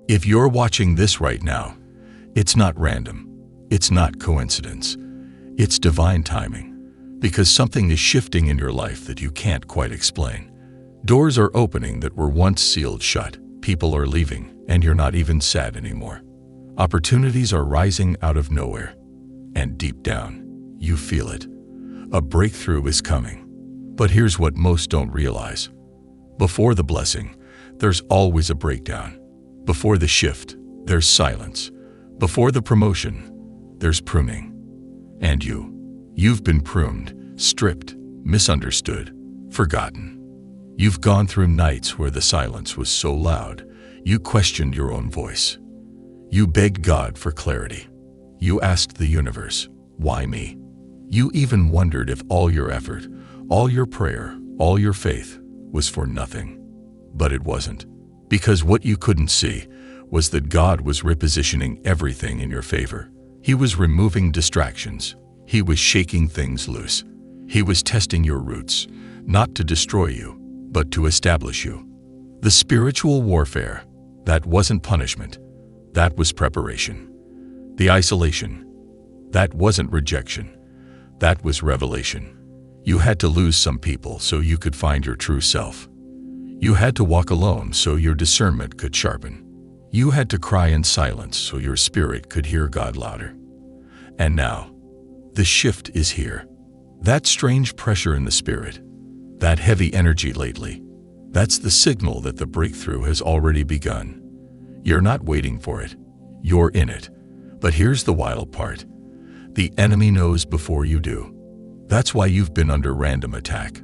If you're watching this right now, it's not random. It's not coincidence. It's divine timing. Because something is shifting in your life that you can't quite explain. Doors are opening that were once sealed shut. People are leaving, and you're not even sad anymore. Opportunities are rising out of nowhere. And deep down, you feel it. A breakthrough is coming. But here's what most don't realize. Before the blessing, there's always a breakdown. Before the shift, there's silence. Before the promotion, there's pruning. And you've been pruned, stripped, misunderstood, forgotten. You've gone through nights where the silence was so loud, you questioned your own voice. You begged God for clarity. You asked the universe, why me? You even wondered if all your effort, all your prayer, all your faith was for nothing. But it wasn't. Because what you couldn't see was that God was repositioning everything in your favor. He was removing distractions. He was shaking things loose. He was testing your roots, not to destroy you, but to establish you. The spiritual warfare, that wasn't punishment. That was preparation. The isolation, that wasn't rejection. That was revelation. You had to lose some people so you could find your true self. You had to walk alone so your discernment could sharpen. You had to cry in silence so your spirit could hear God louder. And now, the shift is here. That strange pressure in the spirit, that heavy energy lately, that's the signal that the breakthrough has already begun. You're not waiting for it. You're in it. But here's the wild part. The enemy knows before you do. That's why you've been under random attack.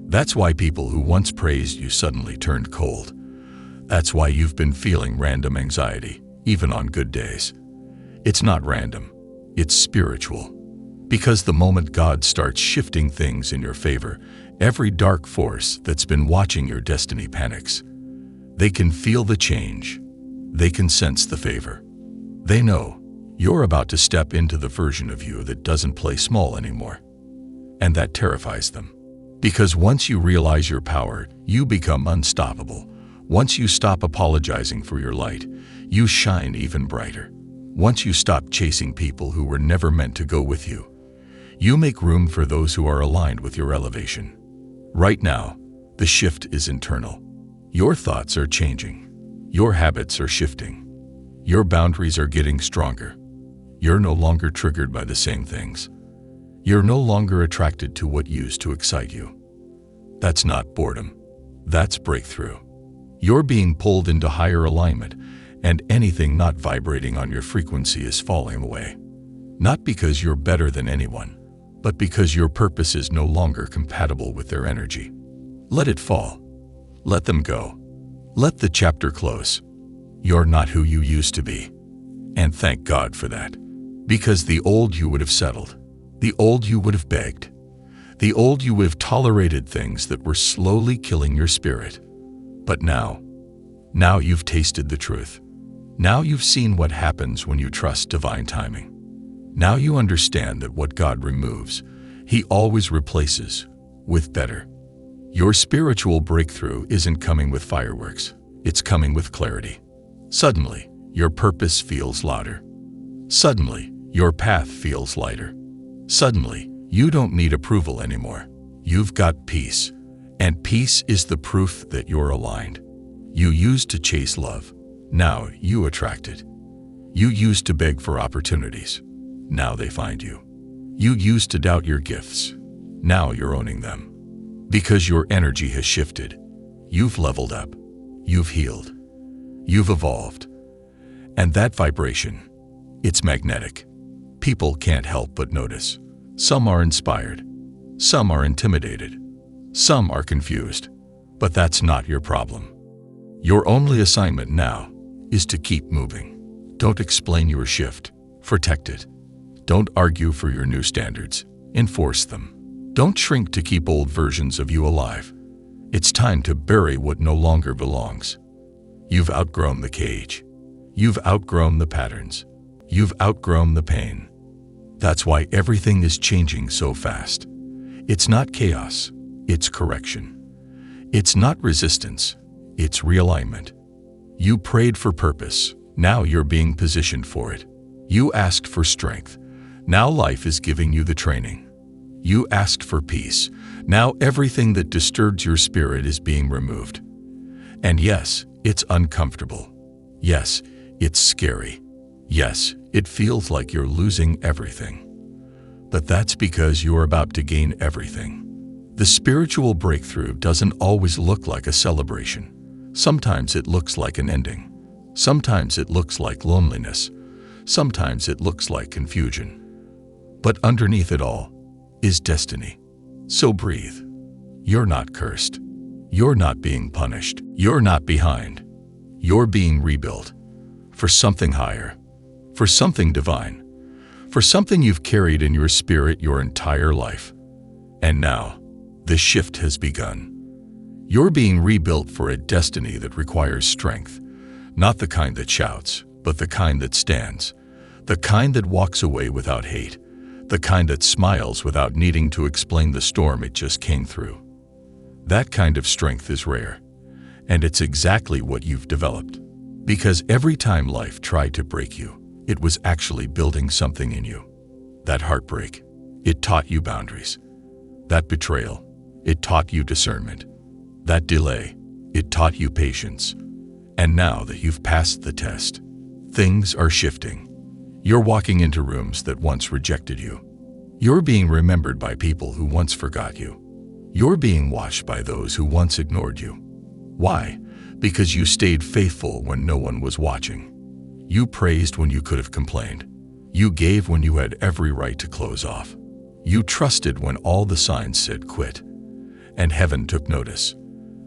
That's why people who once praised you suddenly turned cold. That's why you've been feeling random anxiety, even on good days. It's not random. It's spiritual. Because the moment God starts shifting things in your favor, every dark force that's been watching your destiny panics. They can feel the change. They can sense the favor. They know you're about to step into the version of you that doesn't play small anymore. And that terrifies them. Because once you realize your power, you become unstoppable. Once you stop apologizing for your light, you shine even brighter. Once you stop chasing people who were never meant to go with you, you make room for those who are aligned with your elevation. Right now, the shift is internal. Your thoughts are changing. Your habits are shifting. Your boundaries are getting stronger. You're no longer triggered by the same things. You're no longer attracted to what used to excite you. That's not boredom. That's breakthrough. You're being pulled into higher alignment, and anything not vibrating on your frequency is falling away. Not because you're better than anyone, but because your purpose is no longer compatible with their energy. Let it fall. Let them go. Let the chapter close. You're not who you used to be. And thank God for that. Because the old you would have settled. The old you would have begged. The old you would have tolerated things that were slowly killing your spirit. But now you've tasted the truth. Now you've seen what happens when you trust divine timing. Now you understand that what God removes, He always replaces with better. Your spiritual breakthrough isn't coming with fireworks. It's coming with clarity. Suddenly, your purpose feels louder. Suddenly, your path feels lighter. Suddenly, you don't need approval anymore. You've got peace. And peace is the proof that you're aligned. You used to chase love. Now you attract it. You used to beg for opportunities. Now they find you. You used to doubt your gifts. Now you're owning them. Because your energy has shifted. You've leveled up. You've healed. You've evolved. And that vibration, it's magnetic. People can't help but notice. Some are inspired. Some are intimidated. Some are confused. But that's not your problem. Your only assignment now is to keep moving. Don't explain your shift. Protect it. Don't argue for your new standards. Enforce them. Don't shrink to keep old versions of you alive. It's time to bury what no longer belongs. You've outgrown the cage. You've outgrown the patterns. You've outgrown the pain. That's why everything is changing so fast. It's not chaos, it's correction. It's not resistance, it's realignment. You prayed for purpose. Now you're being positioned for it. You asked for strength. Now life is giving you the training. You asked for peace. Now everything that disturbed your spirit is being removed. And yes, it's uncomfortable. Yes, it's scary. Yes, it feels like you're losing everything. But that's because you're about to gain everything. The spiritual breakthrough doesn't always look like a celebration. Sometimes it looks like an ending. Sometimes it looks like loneliness. Sometimes it looks like confusion. But underneath it all is destiny. So breathe. You're not cursed. You're not being punished. You're not behind. You're being rebuilt for something higher, for something divine, for something you've carried in your spirit your entire life. And now, the shift has begun. You're being rebuilt for a destiny that requires strength, not the kind that shouts, but the kind that stands, the kind that walks away without hate, the kind that smiles without needing to explain the storm it just came through. That kind of strength is rare, and it's exactly what you've developed. Because every time life tried to break you, it was actually building something in you. That heartbreak, it taught you boundaries. That betrayal, it taught you discernment. That delay, it taught you patience. And now that you've passed the test, things are shifting. You're walking into rooms that once rejected you. You're being remembered by people who once forgot you. You're being watched by those who once ignored you. Why? Because you stayed faithful when no one was watching. You praised when you could have complained. You gave when you had every right to close off. You trusted when all the signs said quit. And heaven took notice.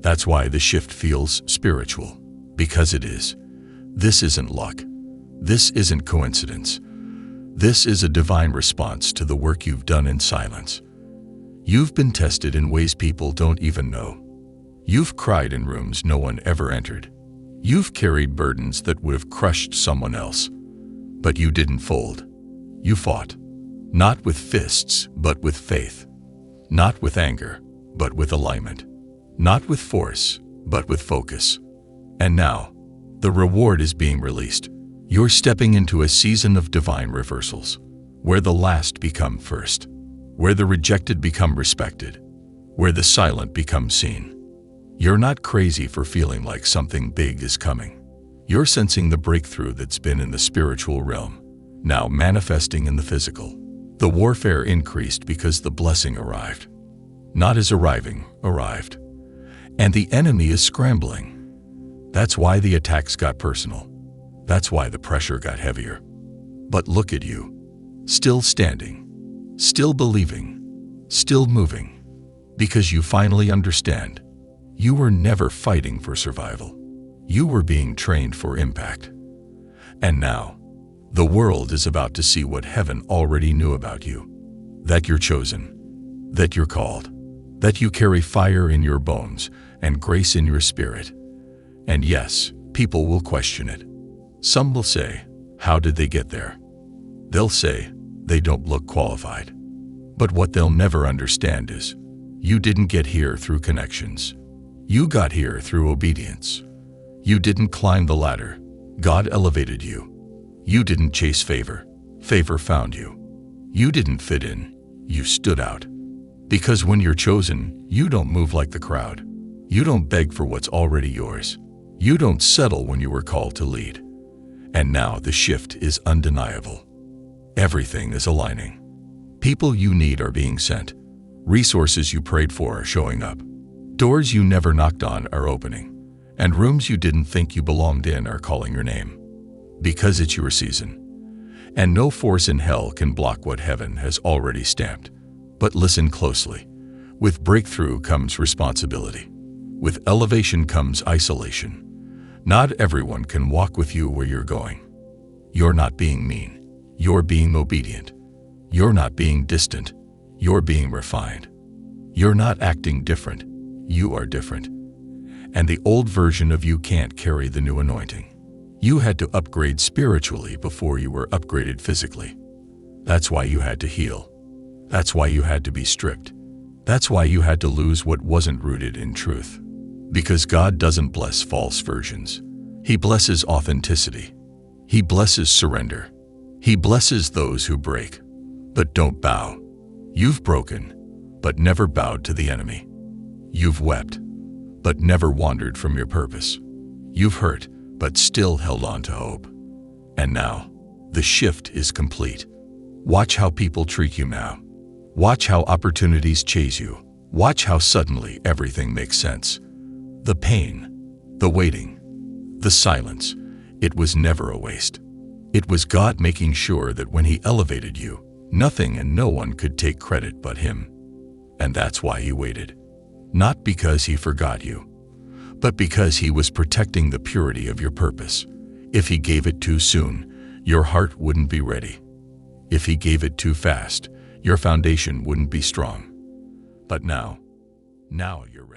That's why the shift feels spiritual. Because it is. This isn't luck. This isn't coincidence. This is a divine response to the work you've done in silence. You've been tested in ways people don't even know. You've cried in rooms no one ever entered. You've carried burdens that would have crushed someone else. But you didn't fold. You fought. Not with fists, but with faith. Not with anger, but with alignment. Not with force, but with focus. And now, the reward is being released. You're stepping into a season of divine reversals, where the last become first, where the rejected become respected, where the silent become seen. You're not crazy for feeling like something big is coming. You're sensing the breakthrough that's been in the spiritual realm, now manifesting in the physical. The warfare increased because the blessing arrived. Not as arriving, arrived. And the enemy is scrambling. That's why the attacks got personal. That's why the pressure got heavier. But look at you, still standing, still believing, still moving, because you finally understand. You were never fighting for survival. You were being trained for impact. And now, the world is about to see what heaven already knew about you. That you're chosen, that you're called, that you carry fire in your bones and grace in your spirit. And yes, people will question it. Some will say, how did they get there? They'll say, they don't look qualified. But what they'll never understand is, you didn't get here through connections. You got here through obedience. You didn't climb the ladder. God elevated you. You didn't chase favor. Favor found you. You didn't fit in. You stood out. Because when you're chosen, you don't move like the crowd. You don't beg for what's already yours. You don't settle when you were called to lead. And now the shift is undeniable. Everything is aligning. People you need are being sent. Resources you prayed for are showing up. Doors you never knocked on are opening. And rooms you didn't think you belonged in are calling your name. Because it's your season. And no force in hell can block what heaven has already stamped. But listen closely. With breakthrough comes responsibility. With elevation comes isolation. Not everyone can walk with you where you're going. You're not being mean. You're being obedient. You're not being distant. You're being refined. You're not acting different. You are different. And the old version of you can't carry the new anointing. You had to upgrade spiritually before you were upgraded physically. That's why you had to heal. That's why you had to be stripped. That's why you had to lose what wasn't rooted in truth. Because God doesn't bless false versions. He blesses authenticity. He blesses surrender. He blesses those who break, but don't bow. You've broken, but never bowed to the enemy. You've wept, but never wandered from your purpose. You've hurt, but still held on to hope. And now, the shift is complete. Watch how people treat you now. Watch how opportunities chase you. Watch how suddenly everything makes sense. The pain, the waiting, the silence, it was never a waste. It was God making sure that when He elevated you, nothing and no one could take credit but Him. And that's why He waited. Not because He forgot you, but because He was protecting the purity of your purpose. If He gave it too soon, your heart wouldn't be ready. If He gave it too fast, your foundation wouldn't be strong. But now you're ready.